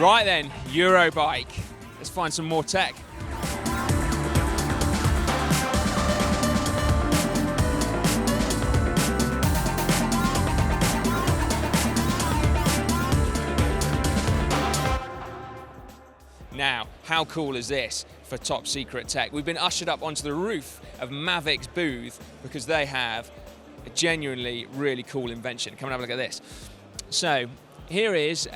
Right then, Eurobike. Let's find some more tech. Now, how cool is this for top secret tech? We've been ushered up onto the roof of Maverick's booth because they have a genuinely really cool invention. Come and have a look at this. So, here is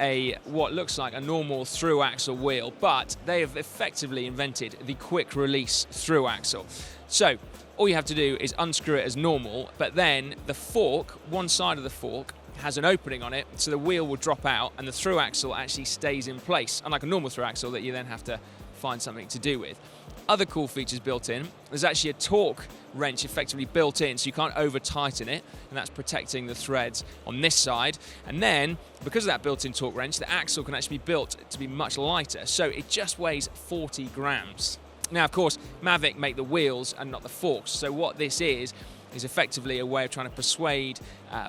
what looks like a normal thru-axle wheel, but they have effectively invented the quick release thru-axle. So, all you have to do is unscrew it as normal, but then the fork, one side of the fork, has an opening on it, so the wheel will drop out and the thru-axle actually stays in place, unlike a normal thru-axle that you then have to find something to do with. Other cool features built in, there's actually a torque wrench effectively built in, so you can't over tighten it, and that's protecting the threads on this side. And then, because of that built-in torque wrench, the axle can actually be built to be much lighter, so it just weighs 40 grams. Now, of course, Maverick make the wheels and not the forks, so what this is effectively a way of trying to persuade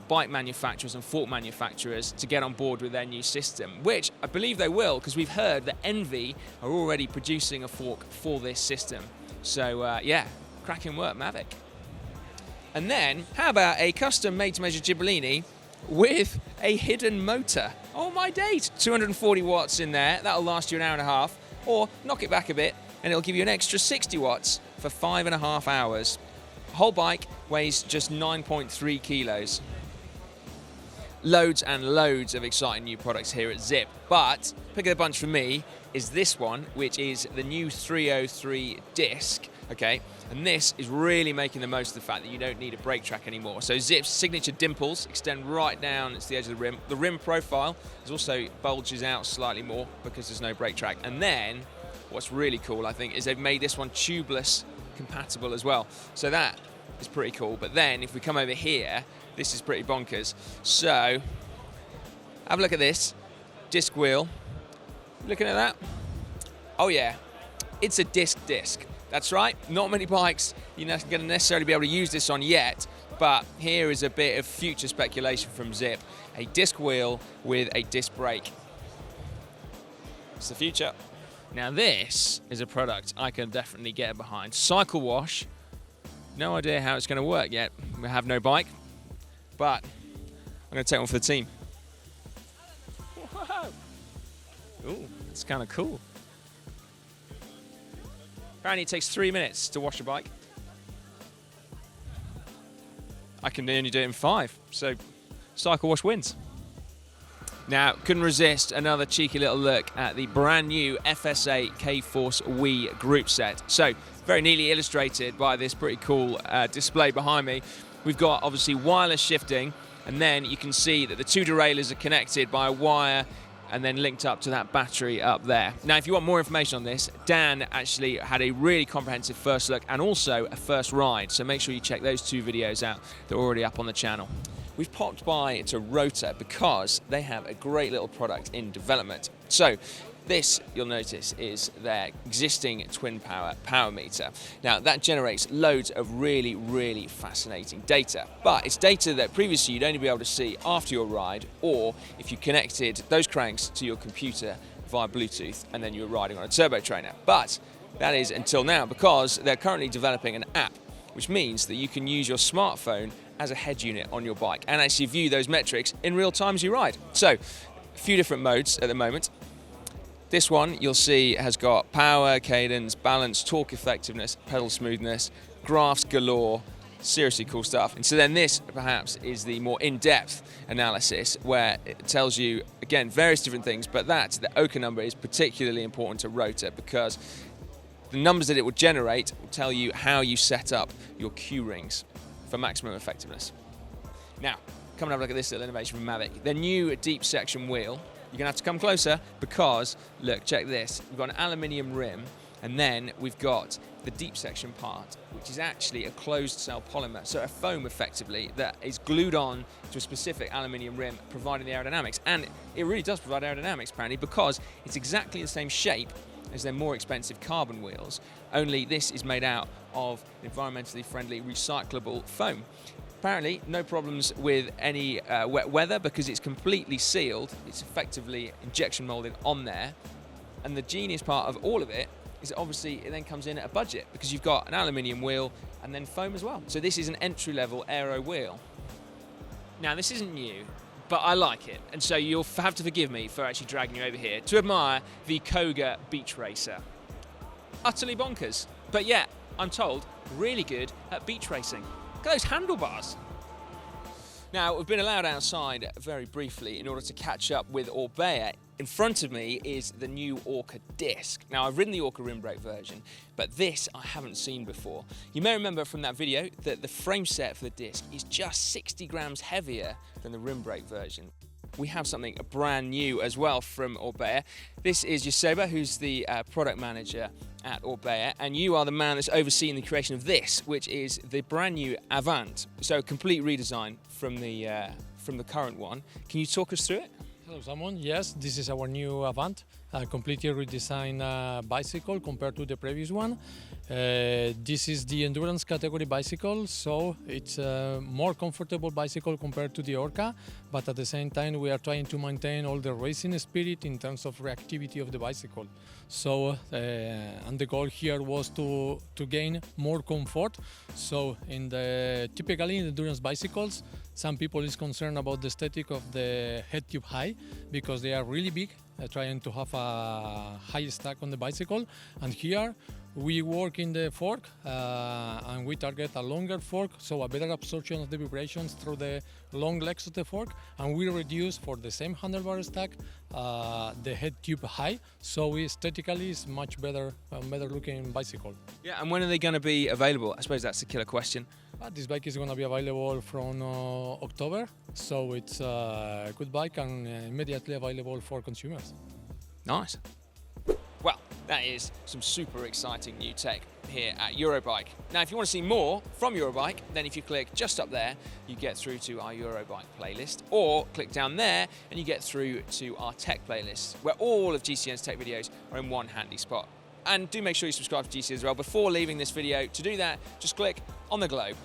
bike manufacturers and fork manufacturers to get on board with their new system, which I believe they will, because we've heard that Envy are already producing a fork for this system. So yeah, cracking work, Maverick. And then, how about a custom made-to-measure Cipollini with a hidden motor? Oh my days, 240 watts in there, that'll last you an hour and a half, or knock it back a bit and it'll give you an extra 60 watts for 5.5 hours. Whole bike weighs just 9.3 kilos. Loads and loads of exciting new products here at Zipp, but pick of the bunch for me is this one, which is the new 303 disc, okay? And this is really making the most of the fact that you don't need a brake track anymore. So Zipp's signature dimples extend right down to the edge of the rim. The rim profile is also bulges out slightly more because there's no brake track. And then, what's really cool, I think, is they've made this one tubeless compatible as well. So that is pretty cool. But then if we come over here, this is pretty bonkers. So have a look at this disc wheel. Looking at that? Oh yeah, it's a disc. That's right. Not many bikes you're not going to necessarily be able to use this on yet, but here is a bit of future speculation from Zipp. A disc wheel with a disc brake. It's the future. Now this is a product I can definitely get behind. Cycle wash. No idea how it's going to work yet. We have no bike, but I'm going to take one for the team. Whoa. Ooh, that's kind of cool. Apparently it takes 3 minutes to wash a bike. I can only do it in 5, so cycle wash wins. Now, couldn't resist another cheeky little look at the brand new FSA Force We group set. So, very neatly illustrated by this pretty cool display behind me. We've got, obviously, wireless shifting, and then you can see that the two derailleurs are connected by a wire and then linked up to that battery up there. Now, if you want more information on this, Dan actually had a really comprehensive first look and also a first ride, so make sure you check those 2 videos out. They're already up on the channel. We've popped by to Rotor because they have a great little product in development. So this, you'll notice, is their existing twin power meter. Now that generates loads of really, really fascinating data, but it's data that previously you'd only be able to see after your ride, or if you connected those cranks to your computer via Bluetooth and then you were riding on a turbo trainer. But that is until now, because they're currently developing an app, which means that you can use your smartphone as a head unit on your bike and actually view those metrics in real time as you ride. So, a few different modes at the moment. This one you'll see has got power, cadence, balance, torque effectiveness, pedal smoothness, graphs galore, seriously cool stuff. And so then this perhaps is the more in-depth analysis where it tells you, again, various different things, but the Oka number is particularly important to Rotor because the numbers that it will generate will tell you how you set up your Q rings for maximum effectiveness. Now, come and have a look at this little innovation from Maverick. Their new deep section wheel. You're going to have to come closer because, look, check this. We've got an aluminium rim, and then we've got the deep section part, which is actually a closed cell polymer, so a foam effectively that is glued on to a specific aluminium rim, providing the aerodynamics. And it really does provide aerodynamics, apparently, because it's exactly the same shape as their more expensive carbon wheels, only this is made out of environmentally friendly recyclable foam. Apparently, no problems with any wet weather because it's completely sealed. It's effectively injection molded on there. And the genius part of all of it is that obviously it then comes in at a budget because you've got an aluminium wheel and then foam as well. So this is an entry-level aero wheel. Now, this isn't new, but I like it. And so you'll have to forgive me for actually dragging you over here to admire the Koga Beach Racer. Utterly bonkers. But yeah, I'm told, really good at beach racing. Look at those handlebars. Now, we've been allowed outside very briefly in order to catch up with Orbea. In front of me is the new Orca disc. Now, I've ridden the Orca rim brake version, but this I haven't seen before. You may remember from that video that the frame set for the disc is just 60 grams heavier than the rim brake version. We have something brand new as well from Orbea. This is Joseba, who's the product manager at Orbea, and you are the man that's overseeing the creation of this, which is the brand new Avant. So a complete redesign from the current one. Can you talk us through it? Hello, Simon. Yes, this is our new Avant, a completely redesigned bicycle compared to the previous one. This is the endurance category bicycle, so it's a more comfortable bicycle compared to the Orca, but at the same time we are trying to maintain all the racing spirit in terms of reactivity of the bicycle. So, and the goal here was to gain more comfort. So typically in endurance bicycles, some people is concerned about the aesthetic of the head tube high because they are really big, trying to have a high stack on the bicycle. And here we work in the fork and we target a longer fork, so a better absorption of the vibrations through the long legs of the fork, and we reduce for the same handlebar stack the head tube height, so aesthetically it's much better looking bicycle. Yeah, and when are they going to be available? I suppose that's the killer question. This bike is going to be available from October, so it's a good bike and immediately available for consumers. Nice. Well, that is some super exciting new tech here at Eurobike. Now, if you want to see more from Eurobike, then if you click just up there, you get through to our Eurobike playlist, or click down there and you get through to our tech playlist, where all of GCN's tech videos are in one handy spot. And do make sure you subscribe to GCN as well before leaving this video. To do that, just click on the globe.